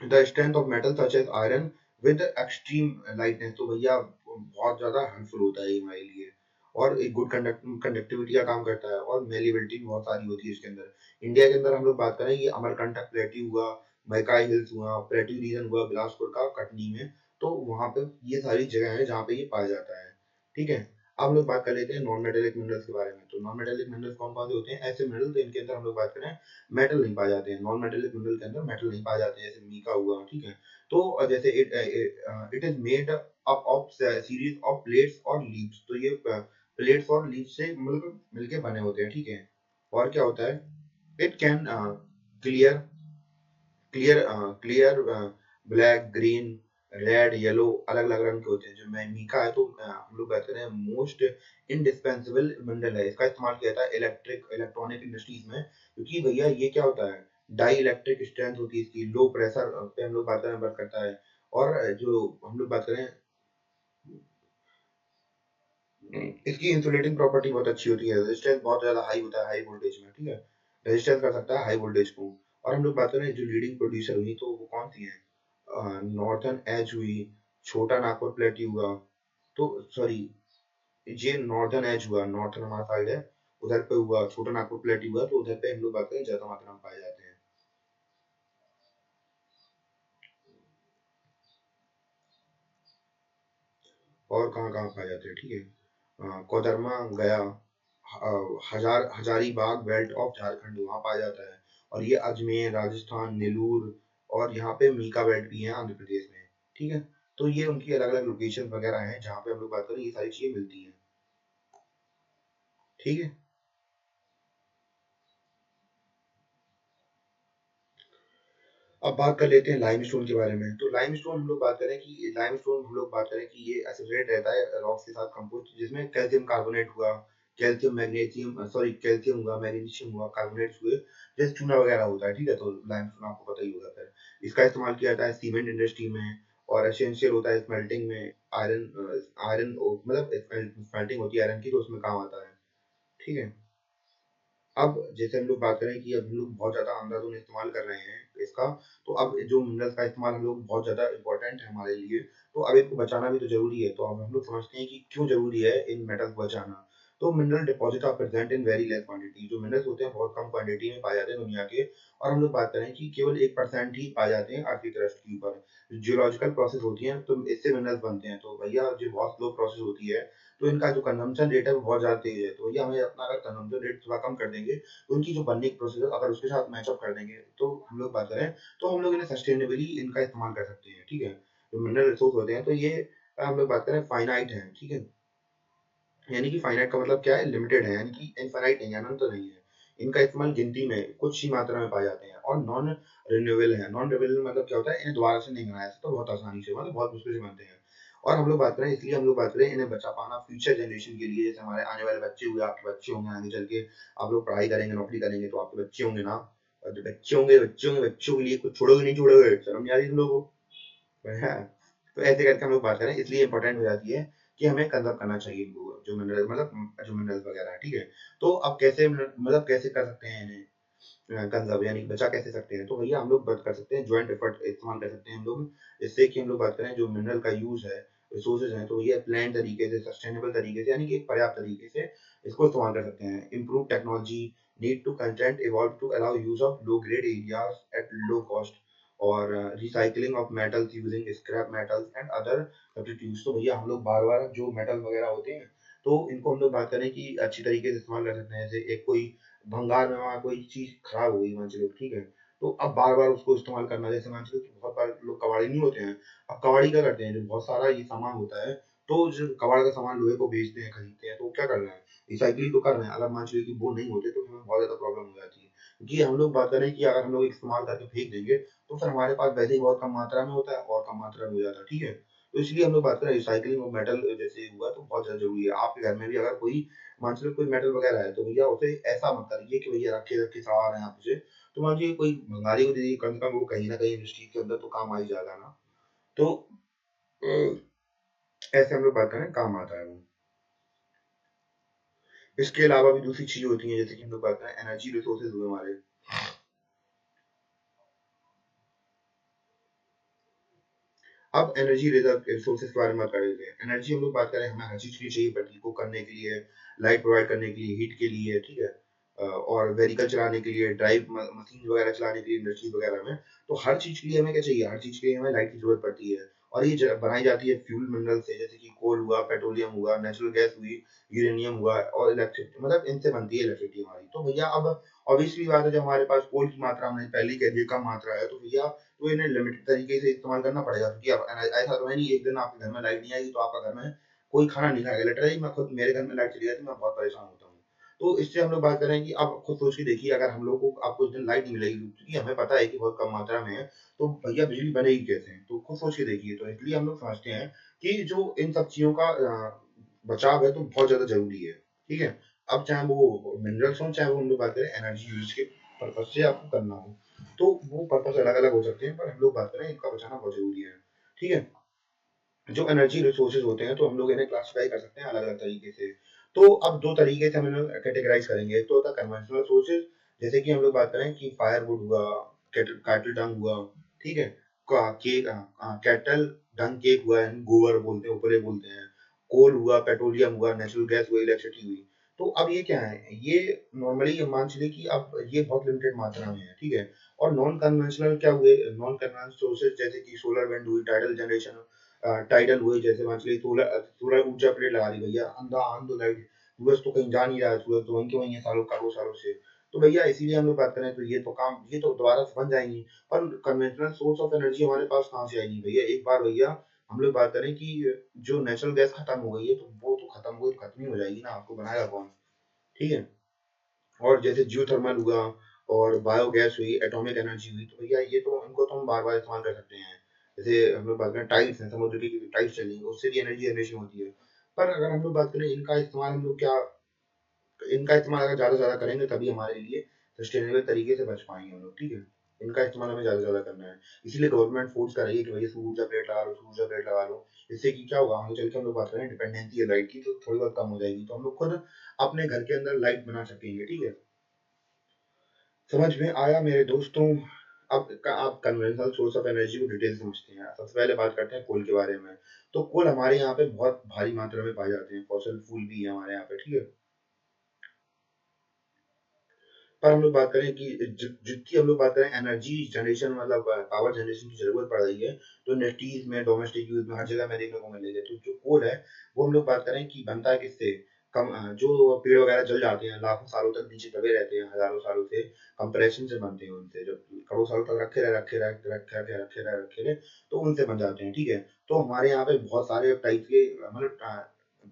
Speaker 1: the strength of metal such as iron with extreme lightness. तो भैया बहुत ज्यादा हार्मफुल होता है ये हमारे लिए। और एक गुड कंडक्टिविटी का काम करता है, और मेलिबिलिटी बहुत सारी होती है इसके अंदर। इंडिया के अंदर हम लोग बात करें, ये अमरकंटक प्लेट्यू हुआ, मैकाई हिल्स हुआ, प्लेट्यू रीजन हुआ बिलासपुर का, कटनी में। तो वहां पे ये सारी जगह है जहाँ पे ये पाया जाता है, ठीक है। अब हम लोग बात कर लेते हैं नॉन मेटेलिक मिनरल्स के बारे में। तो नॉन मेटेलिक मिनरल्स कौन कौन से होते हैं, ऐसे मिनरल्स इनके अंदर हम लोग बात करें मेटल नहीं पाए जाते हैं। नॉन मेटेलिक मिनरल के अंदर मेटल नहीं पाए जाते हैं, जैसे मीका हुआ, ठीक है। तो जैसे it is made up of series of plates और लीव्स। तो ये प्लेट्स और लीव्स से मिलके बने होते हैं, ठीक है। और क्या होता है, it can clear clear clear black, green, red, yellow, अलग अलग रंग के होते हैं। जो मीका है तो हम लोग कहते हैं मोस्ट इंडिस्पेंसिबल मिनरल है। इसका इस्तेमाल किया जाता है इलेक्ट्रॉनिक इंडस्ट्रीज में, क्योंकि भैया ये क्या होता है, डाई इलेक्ट्रिक स्ट्रेंथ होती है इसकी, लो प्रेशर पे हम लोग बात करें वर्क करता है। और जो हम लोग बात करें इसकी इंसुलेटिंग प्रॉपर्टी बहुत अच्छी होती है, रेजिस्टेंस बहुत ज़्यादा हाई होता है हाई वोल्टेज में, ठीक है? रेजिस्टेंस कर सकता है हाई वोल्टेज को। और हम लोग बात करें जो लीडिंग प्रोड्यूसर हुई तो वो कौन सी है? नॉर्थर्न एज हुई, छोटा नागपुर प्लेटी हुआ, तो सॉरी ये नॉर्थर्न एज हुआ, नॉर्थर्न हमारा साइड है, उधर पे हुआ छोटा नागपुर प्लेटी हुआ, तो उधर पे हम लोग बात करें ज़्यादा मात्रा में पाए जाते हैं। और कहाँ-कहाँ पाए जाते हैं, ठीक है? कोडरमा गया, हजारीबाग बेल्ट ऑफ झारखंड वहाँ पाया जाता है। और ये अजमेर राजस्थान नेल्लूर और यहाँ पे मीका बेल्ट भी है आंध्र प्रदेश में, ठीक है? तो ये उनकी अलग अलग लोकेशन वगैरह हैं जहाँ पे हम लोग बात करें ये सारी चीजें मिलती हैं, ठीक है? अब बात कर लेते हैं लाइमस्टोन के बारे में। तो लाइमस्टोन हम लोग बात करें कि लाइमस्टोन हम लोग बात करें कि ये एसोसिएट रहता है रॉक्स के साथ कंपोस्ट, जिसमें कैल्शियम कार्बोनेट हुआ, कैल्शियम मैग्नीशियम सॉरी कैल्शियम हुआ, मैग्नीशियम हुआ, कार्बोनेट्स हुए, जैसे चूना वगैरह होता है, ठीक है? तो लाइमस्टोन आपको पता ही होगा फिर। इसका इस्तेमाल किया जाता है सीमेंट इंडस्ट्री में, और एसेंशियल होता है स्मेल्टिंग में, आयरन मतलब स्मेल्टिंग होती है आयरन की तो उसमें काम आता है, ठीक है? अब जैसे हम लोग बात करें कि अब हम लोग बहुत ज़्यादा अंधाधुंध इस्तेमाल कर रहे हैं इसका, तो अब जो मिनरल्स का इस्तेमाल हम लोग बहुत ज़्यादा इम्पोर्टेंट है हमारे लिए, तो अब इनको बचाना भी तो ज़रूरी है। तो अब हम लोग समझते हैं कि क्यों ज़रूरी है इन मेटल्स को बचाना। तो mineral deposit are present in very less quantity, जो मिनरल्स होते हैं बहुत कम क्वांटिटी में पाए जाते हैं दुनिया के, और हम लोग बात करें कि केवल 1% ही पाए जाते हैं अर्थ की क्रस्ट के ऊपर। जियोलॉजिकल प्रोसेस होती है तो इससे मिनरल्स बनते हैं, तो भैया जो बहुत स्लो प्रोसेस होती है, तो इनका जो कंजम्पशन रेट है वो बहुत ज़्यादा तेज़ है। तो भैया हमें अपना अगर कंजम्पशन रेट थोड़ा कम कर देंगे, तो उनकी जो बनने की प्रोसेस है अगर उसके साथ मैच अप कर देंगे, तो हम लोग बात करें तो हम लोग इन्हें सस्टेनेबली इनका इस्तेमाल कर सकते हैं, ठीक है? जो मिनरल रिसोर्स होते हैं तो ये हम लोग बात करें फाइनाइट है, ठीक है? यानी कि फाइनाइट का मतलब क्या है? लिमिटेड है, यानी कि इनफाइनाइट नहीं है, अनंत नहीं है। इनका इस्तेमाल गिनती में कुछ ही मात्रा में पाए जाते हैं, और नॉन रिन्यूएबल है। नॉन रिन्यूएबल मतलब क्या होता है? इन्हें दोबारा से नहीं बनाया जा सकता बहुत आसानी से, मतलब बहुत मुश्किल से बनते हैं। और हम लोग बात करें इसलिए हम लोग बात करें इन्हें बचा पाना फ्यूचर जनरेशन के लिए, जैसे हमारे आने वाले बच्चे हुए, आपके बच्चे होंगे आगे चल के, आप लोग पढ़ाई करेंगे नौकरी करेंगे तो आपके बच्चे होंगे ना, और जो बच्चे होंगे बच्चों के लिए कुछ छोड़ोगे नहीं छोड़ोगे, शर्म नहीं आ रही तुम लोगों को? है। तो ऐसे करके हम लोग बात करें, इसलिए इंपॉर्टेंट हो जाती है कि हमें कंजर्व करना चाहिए इनको, जो मिनरल मतलब जो मिनरल्स वगैरह है, ठीक है? तो अब कैसे मतलब कैसे कर सकते हैं इन्हें कंजर्व, यानी बचा कैसे सकते हैं? तो भैया हम लोग बात कर सकते हैं ज्वाइंट एफर्ट इस्तेमाल कर सकते हैं हम लोग, जिससे कि हम लोग बात करें जो मिनरल का यूज है, रिसोर्सेज हैं, तो भैया प्लान तरीके से सस्टेनेबल तरीके से, यानी कि एक पर्याप्त तरीके से इसको इस्तेमाल कर सकते हैं। Improve technology need to content evolve to allow use of low grade areas at low cost, और recycling of metals using scrap metals and other substitutes. तो भैया हम लोग बार बार जो मेटल वगैरह होते हैं तो इनको हम लोग बात करें कि अच्छी तरीके से इस्तेमाल कर सकते हैं। जैसे एक कोई भंगार में वहाँ कोई चीज खराब हो गई मान चलो, ठीक है? तो अब बार बार उसको इस्तेमाल करना, जैसे मान चलो कि बहुत बार लोग कबाड़ी नहीं होते हैं, अब कबाड़ी क्या करते हैं, जो बहुत सारा ये सामान होता है, तो जो कबाड़ का सामान लोहे को बेचते हैं खरीदते हैं, तो वो क्या कर रहे हैं? रिसाइकलिंग तो कर रहे हैं। अगर मान चलो कि वो नहीं होते तो हमें बहुत ज्यादा प्रॉब्लम हो जाती है, क्योंकि हम लोग बात करें कि अगर हम लोग इस्तेमाल करके फेंक देंगे तो फिर हमारे पास वैसे ही बहुत कम मात्रा में होता है और कम मात्रा में हो जाता है, ठीक है? तो इसलिए हम लोग बात करें रिसाइकलिंग ऑफ मेटल जैसे हुआ तो बहुत ज़्यादा ज़रूरी है। आपके घर में भी अगर कोई मान लो कोई मेटल वगैरह है तो भैया उसे ऐसा मत करिए कि भैया रखे रखे सड़ा रहे हैं आप उसे, तो मान लीजिए कोई भंगारी को दे दीजिए, कम से कम वो कहीं ना कहीं इंडस्ट्री के अंदर तो काम आ ही जाएगा ना। तो ऐसे हम लोग बात करें काम आता है वो। इसके अलावा भी दूसरी चीजें होती हैं, जैसे कि हम लोग बात करें एनर्जी रिसोर्सेज हुए हमारे। अब एनर्जी रिजर्व रिसोर्सेज के बारे में बात कर लेते हैं। एनर्जी हम लोग बात करें, हमें हर चीज के लिए चाहिए, बैटरी को करने के लिए, लाइट प्रोवाइड करने के लिए, हीट के लिए, ठीक है? और व्हीकल चलाने के लिए, ड्राइव मशीन वगैरह चलाने के लिए इंडस्ट्री वगैरह में, तो हर चीज के लिए हमें क्या चाहिए? हर चीज के लिए हमें लाइट की जरूरत पड़ती है। और ये बनाई जाती है फ्यूल मिनरल से, जैसे कि कोल हुआ, पेट्रोलियम हुआ, नेचुरल गैस हुई, यूरेनियम हुआ, और इलेक्ट्रिसिटी, मतलब इनसे बनती है इलेक्ट्रिसिटी हमारी। तो भैया अब ऑब्वियसली बात है, जब हमारे पास कोल की मात्रा हमने पहले ही कह दी कम मात्रा है, तो भैया तो इन्हें लिमिटेड तरीके से इस्तेमाल करना पड़ेगा, क्योंकि अब ऐसा तो है नहीं एक दिन आपके घर में लाइट नहीं आएगी तो आपका घर में कोई खाना नहीं खाएगा। लिटरली मैं खुद, मेरे घर में लाइट चली जाती है मैं बहुत परेशान होता हूँ। तो इससे हम लोग बात करें कि आप खुद सोच के देखिए, अगर हम लोग को अब कुछ दिन लाइट नहीं मिलेगी क्योंकि हमें पता है कि बहुत कम मात्रा में है, तो भैया बिजली बनेगी कैसे? तो खुद सोच के देखिए। तो इसलिए हम लोग समझते हैं कि जो इन सब चीजों का बचाव है तो बहुत ज्यादा जरूरी है, ठीक है? अब चाहे वो मिनरल्स हो, चाहे वो हम लोग बात करें एनर्जी यूज के पर्पज से आपको करना हो, तो वो पर्पस अलग अलग हो सकते हैं, पर हम लोग बात करें इनका बचाना बहुत जरूरी है, ठीक है? जो एनर्जी रिसोर्सेज होते हैं तो हम लोग इन्हें क्लासिफाई कर सकते हैं अलग अलग तरीके से। तो अब दो तरीके से हम इन्हें कैटेगराइज करेंगे। एक तो होता है कन्वेंशनल सोर्सेज, जैसे कि हम लोग बात करें कि फायरवुड हुआ, कैटल डंग हुआ, ठीक है, केक, कैटल डंग केक हुआ, गोबर बोलते हैं, उपले बोलते हैं, कोल हुआ, पेट्रोलियम हुआ, नेचुरल गैस हुआ, इलेक्ट्रिसिटी हुई। तो अब ये क्या है, ये नॉर्मली मान चलिए कि अब ये बहुत लिमिटेड मात्रा में है, ठीक है। और नॉन कन्वेंशनल क्या हुए, नॉन कन्वेंशनल सोर्सेज जैसे कि सोलर विंड हुई, टाइडल जनरेशन, टाइडल हुए, जैसे मान लीजिए सोलर सोलर ऊर्जा प्लेट लगा दी भैया, अंधा आंधो लाइट, सूरज तो कहीं जा नहीं रहा है, सूरज तो वहीं के वहीं है सालों करोड़ों सालों से। तो भैया इसीलिए हम लोग बात करें तो ये तो दोबारा से बन जाएंगी। पर कन्वेंशनल सोर्स ऑफ एनर्जी हमारे पास कहाँ से आएगी भैया, एक बार भैया हम लोग बात करें कि जो नेचुरल गैस खत्म हो गई है तो वो तो खत्म हो गई, खत्म ही हो जाएगी ना, आपको बनाएगा कौन, ठीक है। और जैसे जियोथर्मल हुआ और बायोगैस हुई, एटॉमिक एनर्जी हुई, तो भैया ये तो इनको तो हम बार बार इस्तेमाल कर सकते हैं। जैसे हम लोग बात करें टाइड्स हैं, समुद्र की टाइड्स चली उससे भी एनर्जी जनरेशन होती है। पर अगर हम लोग बात करें इनका इस्तेमाल हम लोग क्या, इनका इस्तेमाल अगर ज़्यादा से ज़्यादा करेंगे तभी हमारे लिए सस्टेनेबल तरीके से बच पाएंगे हम लोग, ठीक है। इनका इस्तेमाल हमें ज़्यादा से ज़्यादा करना है। इसीलिए गवर्नमेंट फोर्स कर रही है कि भैया सौर ऊर्जा प्लेट लगा लो, सौर ऊर्जा प्लेट लगा लो। इससे कि क्या होगा, आगे चल के हम लोग बात करें डिपेंडेंसी है लाइट की तो थोड़ी बहुत कम हो जाएगी, तो हम लोग खुद अपने घर के अंदर लाइट बना सकेंगे, ठीक है। समझ में आया मेरे दोस्तों। आप कन्वेंशनल सोर्स ऑफ एनर्जी को डिटेल समझते हैं। सबसे पहले बात करते हैं कोल के बारे में। तो कोल हमारे यहाँ पे बहुत भारी मात्रा में पाए जाते हैं, फॉसिल फ्यूल भी है हमारे यहाँ पे, ठीक है। पर हम लोग बात करें कि जितनी हम लोग बात करें एनर्जी जनरेशन, मतलब पावर जनरेशन की जरूरत पड़ रही है, तो इंडस्ट्रीज में, डोमेस्टिक यूज में, हर जगह में देखने को मिलेगी। तो जो कोल है वो हम लोग बात करें कि बनता है किससे, जो पेड़ वगैरह जल जाते हैं लाखों सालों तक नीचे दबे रहते हैं, हजारों सालों से कंप्रेशन से बनते हैं, उनसे जब करोड़ों सालों तक रखे रहे तो उनसे बन जाते हैं, ठीक है। तो हमारे यहाँ पे बहुत सारे टाइप के मतलब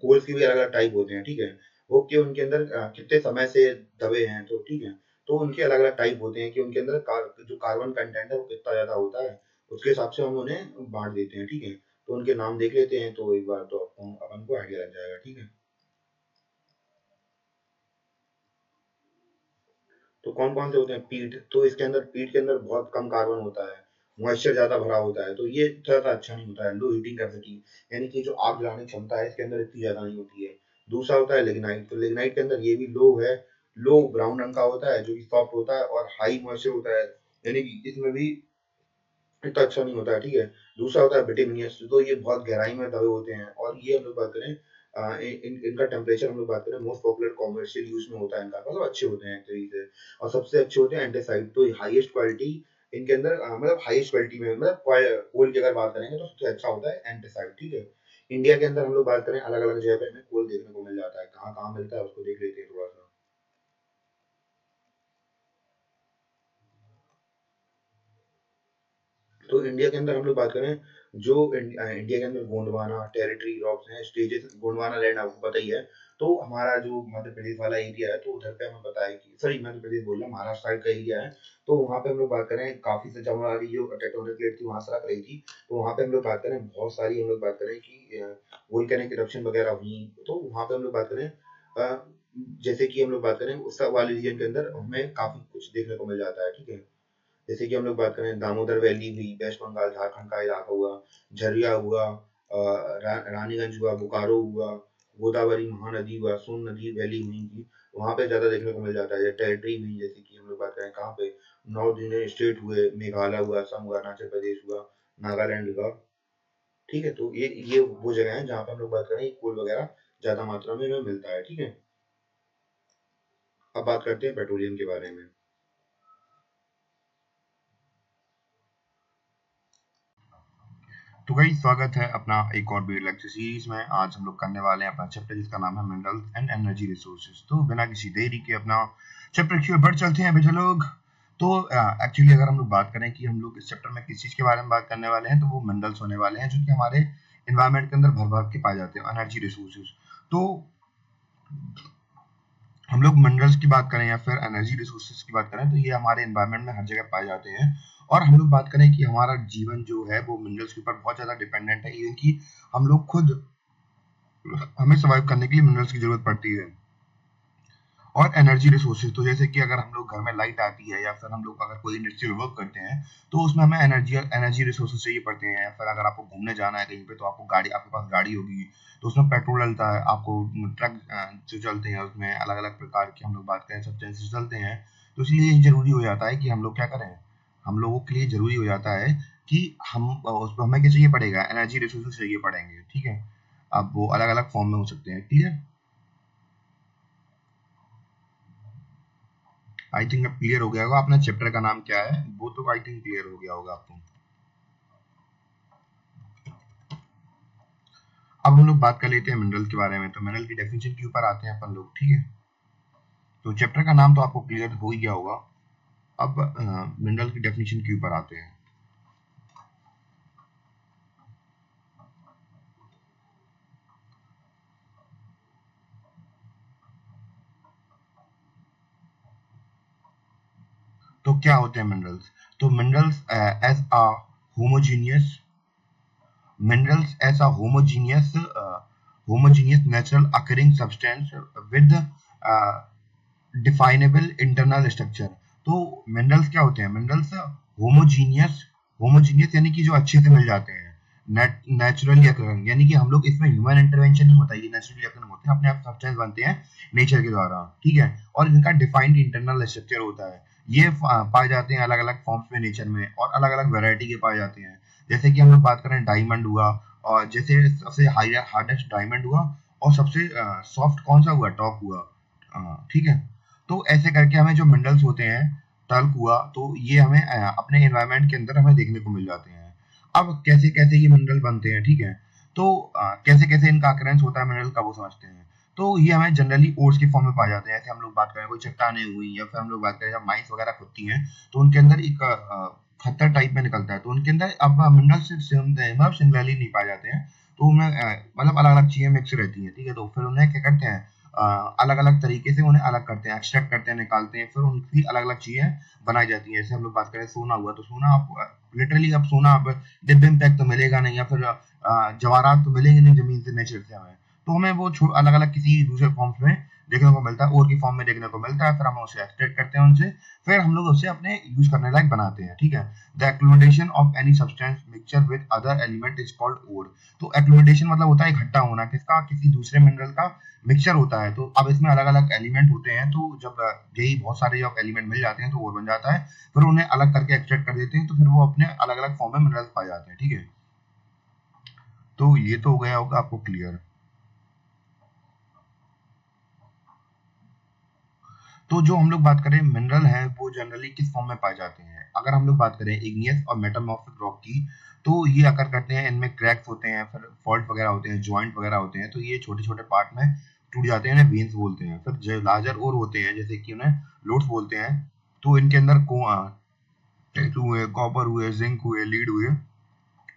Speaker 1: कोल्स के भी अलग अलग टाइप होते हैं, ठीक है। वो कि उनके अंदर कितने समय से दबे हैं, तो ठीक है। तो उनके अलग अलग टाइप होते हैं कि उनके अंदर जो कार्बन कंटेंट है वो कितना ज्यादा होता है, उसके हिसाब से हम उन्हें बांट देते हैं, ठीक है। तो उनके नाम देख लेते हैं तो एक बार तो अपन को आइडिया लग जाएगा, ठीक है। तो कौन कौन से होते हैं, पीट, तो इसके अंदर पीट के अंदर बहुत कम कार्बन होता है, मॉइस्चर ज्यादा भरा होता है, तो ये ज्यादा अच्छा नहीं होता है। लो हीटिंग कैपेसिटी, यानी कि जो आग जलाने की क्षमता है इसके अंदर इतनी ज्यादा नहीं होती है। दूसरा होता है लिग्नाइट, तो लिग्नाइट के अंदर ये भी लो है, लो ब्राउन रंग का होता है, जो कि सॉफ्ट होता है और हाई मॉइस्चर होता है, यानी कि इसमें भी इतना अच्छा नहीं होता है, ठीक है। दूसरा होता है बिटुमिनस, तो ये बहुत गहराई में दबे होते हैं, और ये हम लोग बात करें इनका टेम्परेचर हम लोग बात करें मोस्ट पॉपुलर कॉमर्शियल यूज में होता है इनका, मतलब अच्छे होते हैं एक तरीके से। और सबसे अच्छे होते हैं एंटेसाइड, तो हाईएस्ट क्वालिटी इनके अंदर मतलब हाईएस्ट क्वालिटी में, मतलब कोल की अगर बात करेंगे तो सबसे अच्छा होता है एंटेसाइड, ठीक है। इंडिया के अंदर हम लोग बात करें अलग अलग जगह पे हमें कोल देखने को मिल जाता है, कहाँ कहाँ मिलता है उसको देख लेते हैं थोड़ा सा। तो इंडिया के अंदर हम लोग बात करें, जो इंडिया के अंदर गोंडवाना टेरिटरी रॉक्स हैं, स्टेजेस, गोंडवाना लैंड आपको पता ही है। तो हमारा जो मध्य प्रदेश वाला एरिया है तो उधर पे हमें पता है कि, सॉरी मध्य प्रदेश बोल रहा हूँ, महाराष्ट्र साइड का एरिया है। तो वहाँ पे हम लोग बात करें काफी से जब हमारी जो टेक्टोनिक प्लेट थी वहां से रख रही थी, तो वहाँ पे हम लोग बात करें बहुत सारी हम लोग बात करें कि वोल्केनिक इरप्शन वगैरह हुई, तो वहाँ पे हम लोग बात करें जैसे कि हम लोग बात करें उस वाले रीजन के अंदर हमें काफी कुछ देखने को मिल जाता है, ठीक है। जैसे कि हम लोग बात करें दामोदर वैली हुई, वेस्ट बंगाल झारखंड का इलाका हुआ, झरिया हुआ, रानीगंज हुआ, बोकारो हुआ, गोदावरी महानदी हुआ, सोन नदी वैली हुई थी, वहाँ पे ज्यादा देखने को मिल जाता है। टेरिटरी हुई, जैसे कि हम लोग बात करें कहाँ पे, नॉर्थ इंडियन स्टेट हुए, मेघालय हुआ, असम हुआ, अरुणाचल प्रदेश हुआ, नागालैंड हुआ, ठीक है। तो ये वो जगह है जहाँ पे हम लोग बात करें कोल वगैरह ज्यादा मात्रा में हमें मिलता है, ठीक है। अब बात करते हैं पेट्रोलियम के बारे में। तो भाई स्वागत है अपना एक और वीडियो लेक्चर सीरीज में। आज हम लोग करने वाले हैं अपना चैप्टर जिसका नाम है मिनरल्स एंड एनर्जी रिसोर्सेज। तो बिना किसी देरी के अपना चैप्टर की ओर बढ़ चलते हैं बेटा लोग। तो एक्चुअली अगर हम लोग बात करें कि हम लोग इस चैप्टर में किस चीज के बारे में बात करने वाले हैं, तो वो मिनरल्स होने वाले हैं जो कि हमारे एनवायरमेंट के अंदर भर भर के पाए जाते हैं, एनर्जी रिसोर्सेज। तो हम लोग मिनरल्स की बात करें या फिर एनर्जी रिसोर्सेज की बात करें तो ये हमारे एनवायरनमेंट में हर जगह पाए जाते हैं। और हम लोग बात करें कि हमारा जीवन जो है वो मिनरल्स के ऊपर बहुत ज़्यादा डिपेंडेंट है, इवन कि हम लोग खुद, हमें सर्वाइव करने के लिए मिनरल्स की जरूरत पड़ती है। और एनर्जी रिसोर्सेज, तो जैसे कि अगर हम लोग घर में लाइट आती है या फिर हम लोग अगर कोई इंडस्ट्रियल वर्क करते हैं तो उसमें हमें एनर्जी एनर्जी रिसोर्सेज चाहिए पड़ते हैं। या फिर अगर आपको घूमने जाना है कहीं पे तो आपको गाड़ी, आपके पास गाड़ी होगी तो उसमें पेट्रोल डलता है, आपको ट्रक जो चलते हैं उसमें अलग अलग प्रकार की हम लोग बात करें सब्सटेंसेस चलते हैं। तो इसलिए ये जरूरी हो जाता है कि हम लोग क्या करें, हम लोगों के लिए जरूरी हो जाता है कि हम उसमें हमें क्या चाहिए पड़ेगा, एनर्जी रिसोर्सेज चाहिए पड़ेंगे, ठीक है। अब वो अलग अलग फॉर्म में हो सकते हैं, क्लियर। आई थिंक अब क्लियर हो गया होगा। अपना चैप्टर का नाम क्या है वो तो आई थिंक क्लियर हो गया होगा आपको। अब हम लोग बात कर लेते हैं मिनरल के बारे में। तो मिनरल की डेफिनेशन के ऊपर आते हैं अपन लोग, ठीक है। तो चैप्टर का नाम तो आपको क्लियर हो ही गया होगा। अब मिनरल की डेफिनेशन के ऊपर आते हैं। तो क्या होते हैं मिनरल्स? तो minerals as a homogeneous minerals as a homogeneous natural occurring substance with definable internal structure। तो मिनरल्स क्या होते हैं? मिनरल्स होमोजीनियस यानी कि जो अच्छे से मिल जाते हैं, नेचुरली अकरिंग यानी कि हम लोग इसमें ह्यूमन इंटरवेंशन नहीं होता, ये नेचुरली अकरिंग होते हैं, अपने आप सब्सटेंस बनते हैं नेचर के द्वारा, ठीक है। और इनका डिफाइंड इंटरनल स्ट्रक्चर होता है। ये पाए जाते हैं अलग अलग फॉर्म्स में नेचर में और अलग अलग वेराइटी के पाए जाते हैं। जैसे कि हम लोग बात करें डायमंड हुआ, और जैसे सबसे हार्डेस्ट डायमंड हुआ, और सबसे सॉफ्ट कौन सा हुआ? टॉप हुआ, ठीक है। तो ऐसे करके हमें जो मिनरल्स होते हैं, टल्क हुआ, तो ये हमें अपने एनवायरनमेंट के अंदर हमें देखने को मिल जाते हैं। अब कैसे कैसे ये मिनरल बनते हैं, ठीक है। तो कैसे कैसे इनका अकरेंस होता है मिनरल का वो समझते हैं। तो ये हमें जनरली ओर्स के फॉर्म में पाए जाते हैं। जैसे हम लोग बात करें कोई चट्टानें हुई, या फिर हम लोग बात करें जब माइंस वगैरह खुदती हैं तो उनके अंदर एक खतर टाइप में निकलता है, तो उनके अंदर अब मिनरल्स मतलब सिंगुलरली नहीं पाए जाते हैं। तो उनमें मतलब अलग अलग चीजें मिक्स रहती हैं, ठीक है। तो फिर उन्हें क्या करते हैं, अलग अलग तरीके से उन्हें अलग करते हैं, एक्सट्रैक्ट करते हैं, निकालते हैं, फिर उनकी अलग अलग चीजें बनाई जाती हैं। जैसे हम लोग बात करें सोना हुआ, तो सोना आप लिटरली, अब सोना आप डिब्बे में पैक तो मिलेगा नहीं, या फिर जवाहरात तो मिलेंगे नहीं जमीन से नेचर से हमें, तो हमें वो अलग अलग किसी दूसरे फॉर्म्स में देखने को मिलता है, और की फॉर्म में देखने को मिलता है। फिर हम उसे एक्सट्रैक्ट करते हैं उनसे, फिर हम लोग उसे अपने यूज करने लायक बनाते हैं, ठीक है। The agglomeration of any substance mixture with other element is called ore. तो एक्लूमिनेशन मतलब होता है इकट्ठा होना, किसका? किसी दूसरे मिनरल का मिक्सचर होता है। तो अब इसमें अलग अलग एलिमेंट होते हैं, तो जब यही बहुत सारे जब एलिमेंट मिल जाते हैं तो ओर बन जाता है। फिर उन्हें अलग करके एक्सट्रैक्ट कर देते हैं, तो फिर वो अपने अलग अलग फॉर्म में मिनरल्स पाए जाते हैं, ठीक है। तो ये तो हो गया होगा आपको क्लियर। तो जो हम लोग बात करें मिनरल है वो जनरली किस फॉर्म में पाए जाते हैं? अगर हम लोग बात करें इग्नियस और मेटामॉर्फिक रॉक की, तो ये अकर करते हैं, इनमें क्रैक्स होते हैं, फिर फॉल्ट वगैरह होते हैं, जॉइंट वगैरह होते हैं, तो ये छोटे छोटे पार्ट में टूट जाते हैं, इन्हें वेन्स बोलते हैं। फिर जो लार्जर और होते हैं जैसे कि उन्हें लोड्स बोलते हैं, तो इनके अंदर टैटू हुए, कॉपर हुए, जिंक हुए, लीड हुए,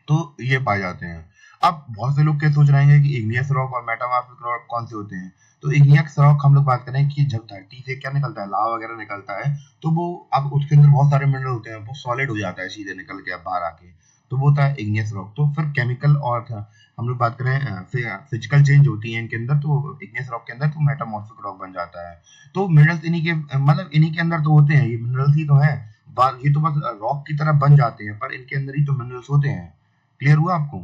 Speaker 1: तो ये पाए जाते हैं। अब बहुत से लोग क्या सोच रहे हैं कि इग्नियस रॉक और मेटामॉर्फिक रॉक कौन से होते हैं? तो इग्नियस रॉक हम लोग बात करें कि जब धरती से क्या निकलता है, लावा वगैरह निकलता है, तो वो अब उसके अंदर बहुत सारे मिनरल होते हैं, वो सॉलिड हो जाता है सीधे निकल के अब बाहर आके, तो वो होता है इग्नियस रॉक। तो फिर केमिकल और हम लोग बात करें फिजिकल चेंज होती है इनके अंदर, तो इग्नियस रॉक के अंदर तो मेटामॉर्फिक रॉक बन जाता है। तो मिनरल्स इन्हीं के मतलब इन्हीं के अंदर तो होते हैं, ये मिनरल्स ही तो हैं। ये तो बस रॉक की तरह बन जाते हैं, पर इनके अंदर ही तो मिनरल्स होते हैं। क्लियर हुआ आपको?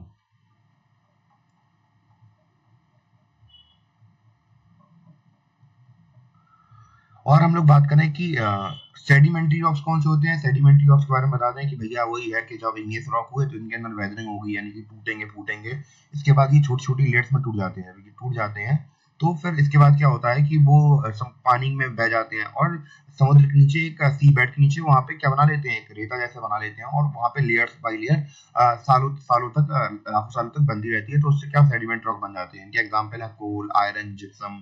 Speaker 1: और हम लोग बात करें कि सेडिमेंट्री रॉक्स कौन से होते हैं। सेडिमेंट्री रॉक्स के बारे में बता दें कि भैया वही है कि जब इग्नियस रॉक हुए तो इनके अंदर वेदरिंग हो गई, यानी कि टूटेंगे फूटेंगे, इसके बाद ये छोटी छोटी लेयर्स में टूट जाते हैं, ये टूट जाते हैं। तो फिर इसके बाद क्या होता है कि वो पानी में बह जाते हैं, और समुद्र के नीचे एक सी बेड के नीचे वहां पे क्या बना लेते हैं, एक रेता जैसे बना लेते हैं, और वहां पे लेयर्स बाई लेयर सालों सालों तक लाखों सालों तक बंदी रहती है, तो उससे क्या सेडिमेंट रॉक बन जाते हैं। इनके एग्जाम्पल है coal, iron, gypsum,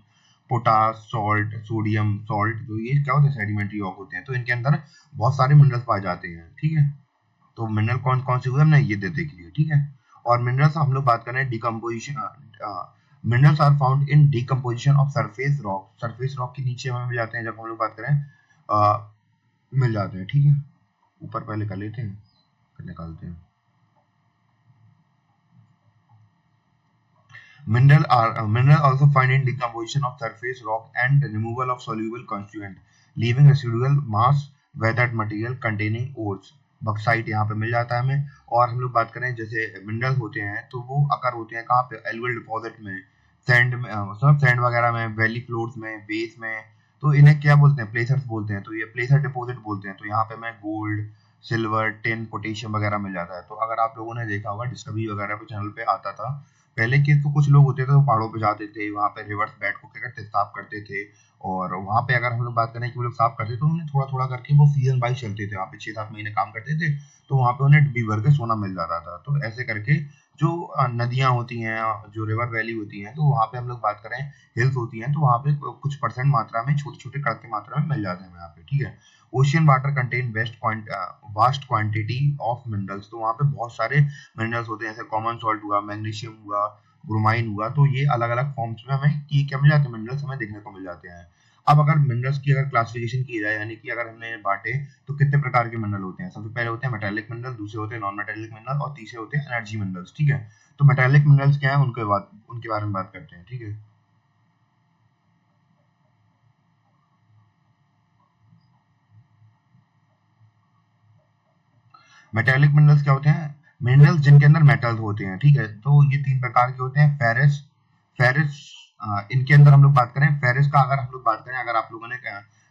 Speaker 1: potash, salt, sodium salt, तो ये क्या होते हैं, सेडिमेंट्री रॉक होते हैं। तो इनके अंदर बहुत सारे मिनरल्स पाए जाते हैं, ठीक है। तो मिनरल कौन कौन से हुए हमने ये दे देख लिए, ठीक है। और मिनरल्स हम लोग बात करें decomposition, minerals are found in decomposition of surface rock. Surface rock के नीचे हमें मिल जाते हैं, जब हम लोग बात करें मिल जाते हैं, ठीक है। ऊपर पहले कर लेते हैं, फिर निकालते हैं। Mineral also find in decomposition of surface rock and removal of soluble constituent, leaving residual mass weathered material containing ores. Bauxite यहाँ पे मिल जाता है हमें। और हम लोग बात करें जैसे मिनरल होते हैं तो वो अकर होते हैं कहाँ पे, एलुअल डिपॉजिट में, सैंड में, मतलब सैंड वगैरह में, वैली फ्लोर्स में, बेस में। तो इन्हें क्या बोलते हैं, प्लेसर्स बोलते हैं। तो ये प्लेसर डिपॉजिट बोलते हैं। तो यहाँ पे हमें गोल्ड, सिल्वर, टिन, पोटेशियम वगैरह मिल जाता है। तो अगर आप लोगों ने देखा होगा डिस्कवरी वगैरह पे चैनल पे आता था पहले के, तो कुछ लोग होते थे वो पहाड़ों पे जाते थे, वहाँ पे रिवर्स बेड को क्या करते साफ करते थे। और वहाँ पे अगर हम लोग बात करें कि वो लोग साफ करते थे तो उन्हें थोड़ा थोड़ा करके वो सीजन वाइज चलते थे, वहाँ पे 6-7 महीने काम करते थे। तो वहाँ पे उन्हें डब्बी भर के सोना मिल जाता था। तो ऐसे करके जो नदियाँ होती हैं, जो रिवर वैली होती हैं, तो वहाँ पे हम लोग बात करें हिल्स होती हैं, तो वहाँ पे कुछ परसेंट मात्रा में, छोटे छोटे कण की मात्रा में मिल जाते हैं यहाँ पे, ठीक है। Ocean water contain vast quantity of minerals. तो वहाँ पे बहुत सारे मिनरल्स होते हैं, जैसे कॉमन सॉल्ट हुआ, मैग्नीशियम हुआ, ब्रोमाइन हुआ। तो ये अलग अलग फॉर्म्स में हमें क्या मिल जाते हैं, मिनरल्स हमें देखने को मिल जाते हैं। अब अगर मिनरल्स की अगर क्लासिफिकेशन की जाए, यानी कि अगर हमने बांटे तो कितने प्रकार के मिनरल होते हैं। सबसे पहले होते हैं मेटालिक मिनरल, दूसरे होते हैं नॉन मेटालिक मिनरल, और तीसरे होते हैं एनर्जी मिनरल्स, ठीक है। तो मेटालिक मिनरल्स क्या है, उनके बारे में बात करते हैं, ठीक है। मेटालिक मिनरल्स क्या होते हैं, मिनरल्स जिनके अंदर मेटल्स होते हैं, ठीक है। तो ये 3 प्रकार के होते हैं। फेरस फेरस इनके अंदर हम लोग बात करें फेरस का, अगर हम लोग बात करें, अगर आप लोगों ने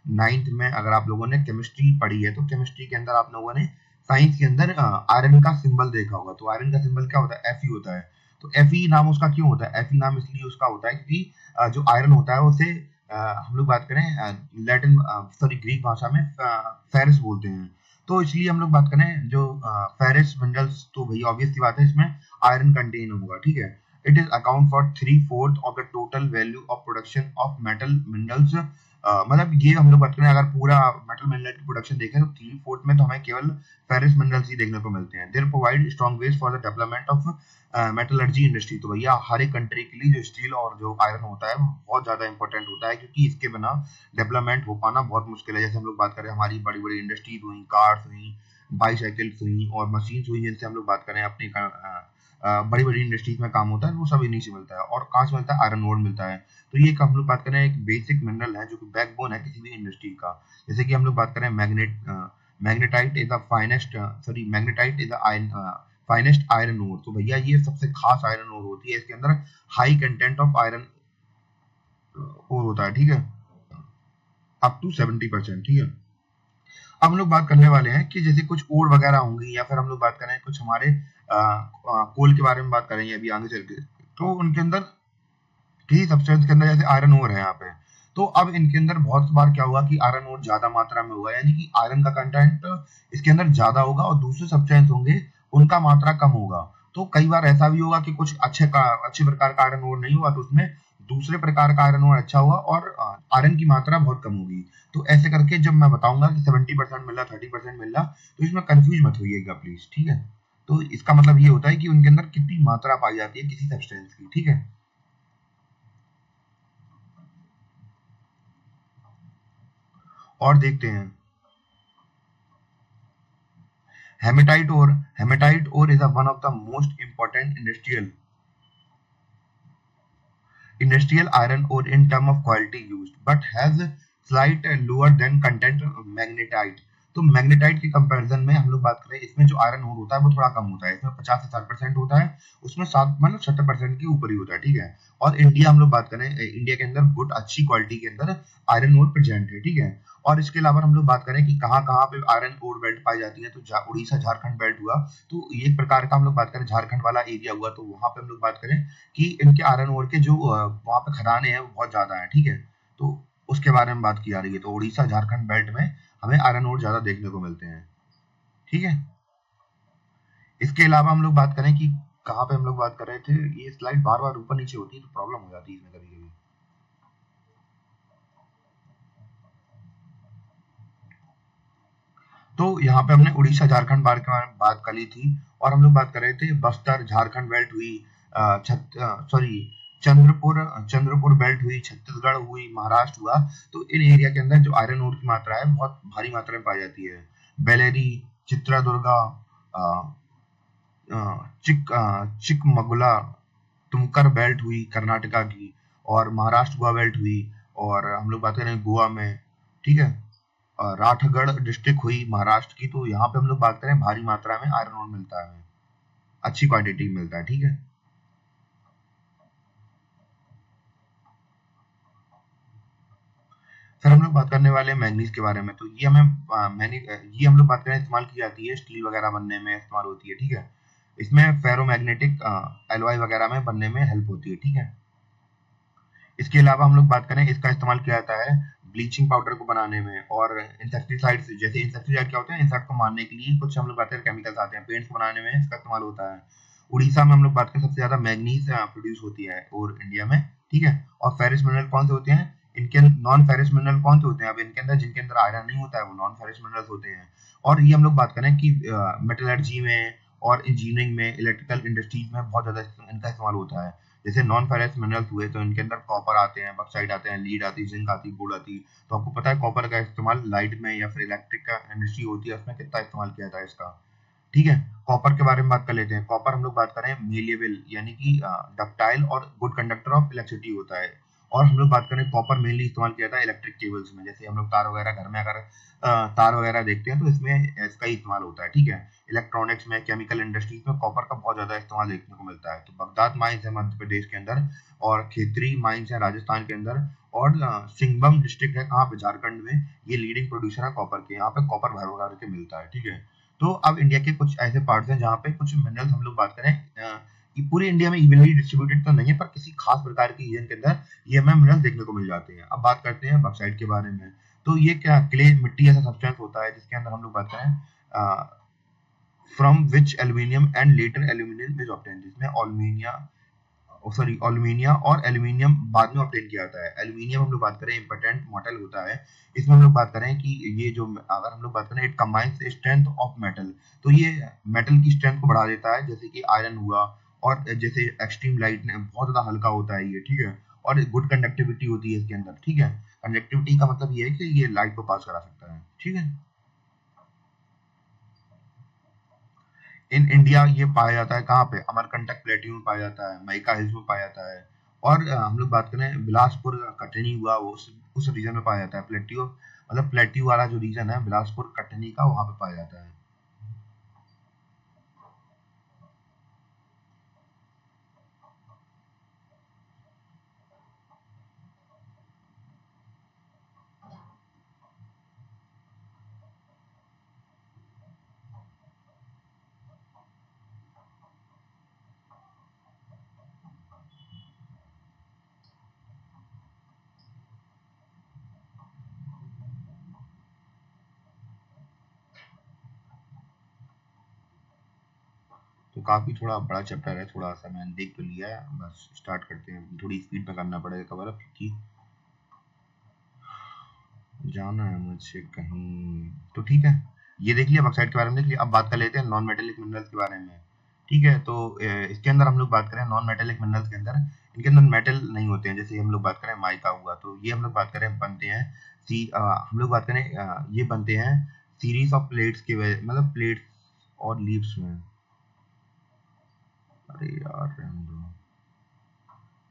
Speaker 1: 9th में अगर आप लोगों ने केमिस्ट्री पढ़ी है, तो केमिस्ट्री के अंदर आप लोगों ने साइंस के अंदर आयरन का सिंबल देखा होगा। तो आयरन का सिंबल क्या होता है, Fe होता है। तो Fe नाम उसका क्यों होता है, Fe नाम इसलिए उसका होता है क्योंकि जो आयरन होता है उसे हम लोग बात करें लैटिन सॉरी ग्रीक भाषा में फेरस बोलते हैं। तो इसलिए हम लोग बात करें जो फेरस मिनरल्स, तो भाई ऑब्वियस सी बात है इसमें आयरन कंटेन होगा, ठीक है। It is account for 3/4 of the total value of production of metal minerals. मतलब ये हम लोग बात करें अगर पूरा मेटल मिनरल की प्रोडक्शन देखें तो 3/4 में तो हमें केवल फेरस मिनरल्स ही देखने को मिलते हैं। There provide strong base for the development of metallurgy industry. तो भैया हर एक कंट्री के लिए जो स्टील और जो आयरन होता है वो बहुत ज्यादा इंपॉर्टेंट होता है, क्योंकि इसके बिना डेवलपमेंट हो पाना बहुत मुश्किल है। जैसे हम लोग बात करें हमारी बड़ी बड़ी इंडस्ट्रीज हुई, कार्स हुई, बाईसाइकिल्स हुई और मशीन्स हुई, जिनसे हम लोग बात करें अपनी बड़ी बड़ी इंडस्ट्रीज में काम होता है, वो सब इन्हीं से मिलता है। और कहाँ से मिलता है, आयरन ओर मिलता है। तो ये हम लोग बात करें एक बेसिक मिनरल है जो कि बैकबोन है किसी भी इंडस्ट्री का। जैसे कि हम लोग बात करें magnetite is the finest sorry magnetite is the finest iron ore. तो भैया ये सबसे खास आयरन ओर होती है, इसके अंदर high content of iron ore होता है, ठीक है, अप टू 70%, ठीक है। अब हम लोग बात करने वाले हैं कि जैसे कुछ ओर वगैरह होंगी, या फिर हम लोग बात करें कुछ हमारे कोल के बारे में बात करेंगे अभी आगे चल के, तो उनके अंदर किसी सब्सटेंस के अंदर जैसे आयरन ओर है यहाँ पे, तो अब इनके अंदर बहुत बार क्या होगा कि आयरन ओर ज्यादा मात्रा में होगा, यानी कि आयरन का कंटेंट इसके अंदर ज्यादा होगा, और दूसरे सब्सटेंस होंगे उनका मात्रा कम होगा। तो कई बार ऐसा भी होगा कि कुछ अच्छे प्रकार का आयरन ओर नहीं हुआ, तो उसमें दूसरे प्रकार का आयरन ओर अच्छा हुआ और आयरन की मात्रा बहुत कम होगी। तो ऐसे करके जब मैं बताऊंगा कि 70% मिल रहा, 30% मिल रहा, तो इसमें कंफ्यूज मत होइएगा प्लीज, ठीक है। तो इसका मतलब ये होता है कि उनके अंदर कितनी मात्रा पाई जाती है किसी सब्सटेंस की, ठीक है। और देखते हैं hematite ore is one of the most important industrial iron ore in term of quality used but has slight lower than content magnetite। तो मैग्नेटाइट के कंपैरिजन में हम लोग बात करें, इसमें जो आयरन ओर होता है वो थोड़ा कम होता है, इसमें 50 से 60% होता है, उसमें 7 मतलब 70% के ऊपर ही होता है, ठीक है। और इंडिया हम लोग बात करें, इंडिया के अंदर गुड अच्छी क्वालिटी के अंदर आयरन ओर प्रेजेंट है, ठीक है। और इसके अलावा हम लोग बात करें कि कहाँ कहाँ पे आयरन ओर बेल्ट पाई जाती है, तो उड़ीसा झारखंड बेल्ट हुआ, तो ये एक प्रकार का हम लोग बात करें झारखंड वाला एरिया हुआ, तो वहां पे हम लोग बात करें कि इनके आयरन ओर के जो वहां पे खदानें हैं वो बहुत ज्यादा है, ठीक है। तो उसके बारे में बात की जा रही है। तो उड़ीसा झारखंड बेल्ट में हमें आयरन ओर ज्यादा देखने को मिलते हैं, ठीक है। इसके अलावा हम लोग बात करें कि कहाँ पे हम लोग बात कर रहे थे, ये स्लाइड बार बार ऊपर नीचे होती है तो प्रॉब्लम हो जाती है इसमें कभी कभी। तो यहाँ पे हमने उड़ीसा झारखंड बार के बारे में बात कर ली थी, और हम लोग बात कर रहे थे बस्तर झारखंड बेल्ट हुई, सॉरी चंद्रपुर बेल्ट हुई, छत्तीसगढ़ हुई, महाराष्ट्र हुआ। तो इन एरिया के अंदर जो आयरन ओर की मात्रा है बहुत भारी मात्रा में पाई जाती है। बेलेरी, चित्रादुर्गा, चिकमगुला, तुमकर बेल्ट हुई कर्नाटका की, और महाराष्ट्र गोवा बेल्ट हुई, और हम लोग बात करें गोवा में, ठीक है, राठगढ़ डिस्ट्रिक्ट हुई महाराष्ट्र की, तो यहाँ पे हम लोग बात करें भारी मात्रा में आयरन ओर मिलता है हमें, अच्छी क्वांटिटी मिलता है, ठीक है। फिर हम लोग बात करने वाले हैं मैंगनीज के बारे में। तो ये ये हम लोग बात करें इस्तेमाल की जाती है, स्टील वगैरह बनने में इस्तेमाल होती है, ठीक है। इसमें फेरोमैग्नेटिक एलॉय वगैरह में बनने में हेल्प होती है, ठीक है। इसके अलावा हम लोग बात करें, इसका इस्तेमाल किया जाता है ब्लीचिंग पाउडर को बनाने में, और इंसेक्टिसाइड्स, जैसे इंसेक्टिसाइड क्या होते हैं, इंसेक्ट को मारने के लिए कुछ हम लोग बात करें केमिकल्स आते हैं, पेंट्स बनाने में इसका इस्तेमाल होता है। उड़ीसा में हम लोग बात करें सबसे ज्यादा मैग्नीज प्रोड्यूस होती है और इंडिया में, ठीक है। और फेरिस मिनरल कौन से होते हैं, इनके नॉन फेरिस मिनरल कौन से होते हैं, अब इनके अंदर जिनके अंदर आयरन नहीं होता है वो नॉन फेरिस मिनरल्स होते हैं। और ये हम लोग बात करें कि मेटलर्जी में और इंजीनियरिंग में, इलेक्ट्रिकल इंडस्ट्रीज में बहुत ज्यादा इनका इस्तेमाल होता है। जैसे नॉन फेरस मिनरल्स हुए तो इनके अंदर कॉपर आते हैं, बक्साइट आते हैं, लीड आती है, जिंक आती है, गोल्ड आती है। तो आपको पता है कॉपर का इस्तेमाल लाइट में या फिर इलेक्ट्रिक का इंडस्ट्री होती है उसमें कितना इस्तेमाल किया जाता है इसका, ठीक है। कॉपर के बारे में बात कर लेते हैं। कॉपर हम लोग बात करें मेलेबल यानी कि डक्टाइल और गुड कंडक्टर ऑफ इलेक्ट्रिसिटी होता है। और हम लोग बात करें कॉपर मेनली इस्तेमाल किया जाता है इलेक्ट्रिक केबल्स में, जैसे हम लोग तार वगैरह घर में अगर तार वगैरह देखते हैं तो इसमें इसका ही इस्तेमाल होता है, ठीक है। इलेक्ट्रॉनिक्स में, केमिकल इंडस्ट्रीज में कॉपर का बहुत ज्यादा इस्तेमाल देखने को मिलता है। तो बगदाद माइंस है मध्य प्रदेश के अंदर, और खेतरी माइंस है राजस्थान के अंदर, और सिंगबम डिस्ट्रिक्ट है कहाँ पे, झारखंड में। ये लीडिंग प्रोड्यूसर है कॉपर के, यहाँ पे कॉपर भर भर के मिलता है, ठीक है। तो अब इंडिया के कुछ ऐसे पार्ट्स हैं जहाँ पे कुछ मिनरल्स हम लोग बात करें कि पूरे इंडिया में इवनली डिस्ट्रीब्यूटेड तो नहीं है, पर किसी खास प्रकार की रीजन के अंदर ये हमें मिनरल्स देखने को मिल जाते हैं। अब बात करते हैं बॉक्साइट के बारे में। तो ये क्या, क्ले मिट्टी ऐसा सब्सटेंस होता है जिसके अंदर हम लोग बात करें from which aluminium and later aluminium is obtained, जिसमें एल्यूमिनिया और एल्यूमिनियम बाद में ऑब्टेन किया जाता है। एल्यूमिनियम हम लोग बात करें इंपॉर्टेंट मेटल होता है। इसमें हम लोग बात करें कि ये जो, अगर हम लोग बात करें, it combines strength of metal, तो ये मेटल की स्ट्रेंथ को बढ़ा देता है, जैसे कि आयरन हुआ, और जैसे एक्सट्रीम लाइट बहुत ज्यादा हल्का होता है ये, ठीक है। और गुड कंडक्टिविटी होती है इसके अंदर, ठीक है। कंडक्टिविटी का मतलब ये है कि ये लाइट को पास करा सकता है, ठीक है। इन इंडिया ये पाया जाता है कहाँ पे, अमरकंटक प्लेट्यू में पाया जाता है, माइका हिल्स में पाया जाता है। और हम लोग बात करें बिलासपुर कटनी हुआ, वो उस रीजन में पाया जाता है। प्लेट्यू मतलब प्लेट्यू वाला जो रीजन है बिलासपुर कटनी का, वहां पे पाया जाता है। तो काफी थोड़ा बड़ा चैप्टर है, थोड़ा सा मैंने देख तो लिया है, बस स्टार्ट करते हैं। थोड़ी स्पीड में करना पड़ेगा कवर अप, क्योंकि जाना है मुझे कहीं। तो ठीक है, ये देख लिया बॉक्साइट के बारे में, देख लिया। अब बात कर लेते हैं नॉन मेटेलिक मिनरल्स के बारे में, ठीक है। तो इसके अंदर हम लोग बात करें नॉन मेटेलिक मिनरल्स के अंदर, इनके अंदर मेटल नहीं होते हैं। जैसे हम लोग बात करें माइका हुआ, तो ये हम लोग बात करें बनते हैं हम लोग बात करें ये बनते हैं सीरीज ऑफ प्लेट्स के मतलब प्लेट्स और लीव्स में। अरे यार रहने दो।